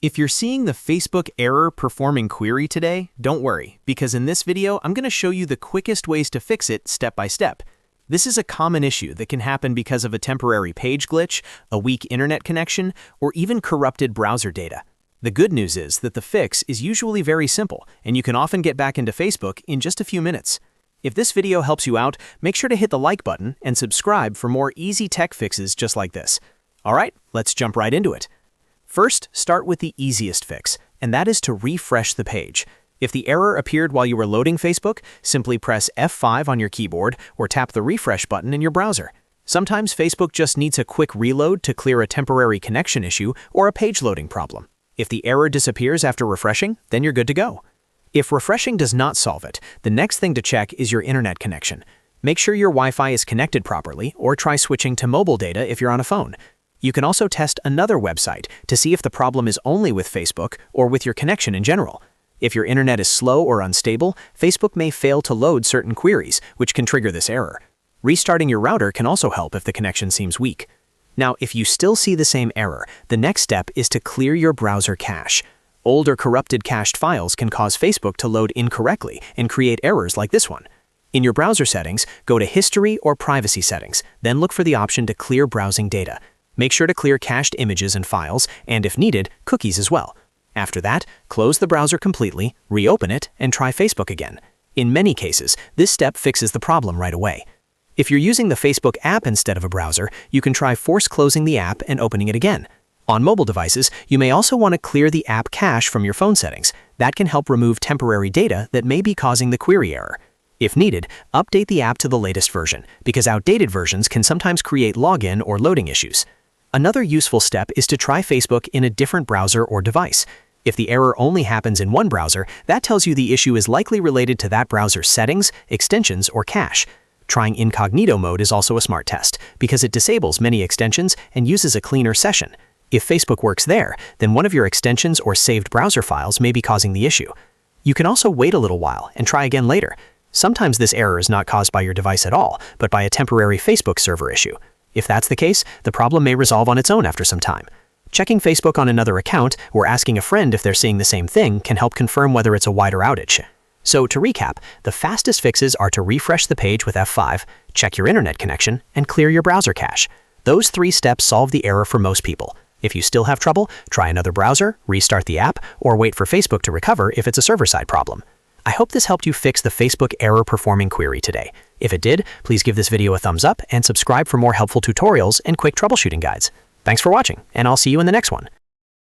If you're seeing the Facebook error performing query today, don't worry, because in this video, I'm going to show you the quickest ways to fix it step by step. This is a common issue that can happen because of a temporary page glitch, a weak internet connection, or even corrupted browser data. The good news is that the fix is usually very simple, and you can often get back into Facebook in just a few minutes. If this video helps you out, make sure to hit the like button and subscribe for more easy tech fixes just like this. All right, let's jump right into it. First, start with the easiest fix, and that is to refresh the page. If the error appeared while you were loading Facebook, simply press F5 on your keyboard or tap the refresh button in your browser. Sometimes Facebook just needs a quick reload to clear a temporary connection issue or a page loading problem. If the error disappears after refreshing, then you're good to go. If refreshing does not solve it, the next thing to check is your internet connection. Make sure your Wi-Fi is connected properly or try switching to mobile data if you're on a phone. You can also test another website to see if the problem is only with Facebook or with your connection in general. If your internet is slow or unstable, Facebook may fail to load certain queries, which can trigger this error. Restarting your router can also help if the connection seems weak. Now, if you still see the same error, the next step is to clear your browser cache. Old or corrupted cached files can cause Facebook to load incorrectly and create errors like this one. In your browser settings, go to History or Privacy Settings, then look for the option to clear browsing data. Make sure to clear cached images and files, and if needed, cookies as well. After that, close the browser completely, reopen it, and try Facebook again. In many cases, this step fixes the problem right away. If you're using the Facebook app instead of a browser, you can try force closing the app and opening it again. On mobile devices, you may also want to clear the app cache from your phone settings. That can help remove temporary data that may be causing the query error. If needed, update the app to the latest version, because outdated versions can sometimes create login or loading issues. Another useful step is to try Facebook in a different browser or device. If the error only happens in one browser, that tells you the issue is likely related to that browser's settings, extensions, or cache. Trying incognito mode is also a smart test, because it disables many extensions and uses a cleaner session. If Facebook works there, then one of your extensions or saved browser files may be causing the issue. You can also wait a little while and try again later. Sometimes this error is not caused by your device at all, but by a temporary Facebook server issue. If that's the case, the problem may resolve on its own after some time. Checking Facebook on another account or asking a friend if they're seeing the same thing can help confirm whether it's a wider outage. So to recap, the fastest fixes are to refresh the page with F5, check your internet connection, and clear your browser cache. Those 3 steps solve the error for most people. If you still have trouble, try another browser, restart the app, or wait for Facebook to recover if it's a server-side problem. I hope this helped you fix the Facebook error performing query today. If it did, please give this video a thumbs up and subscribe for more helpful tutorials and quick troubleshooting guides. Thanks for watching, and I'll see you in the next one.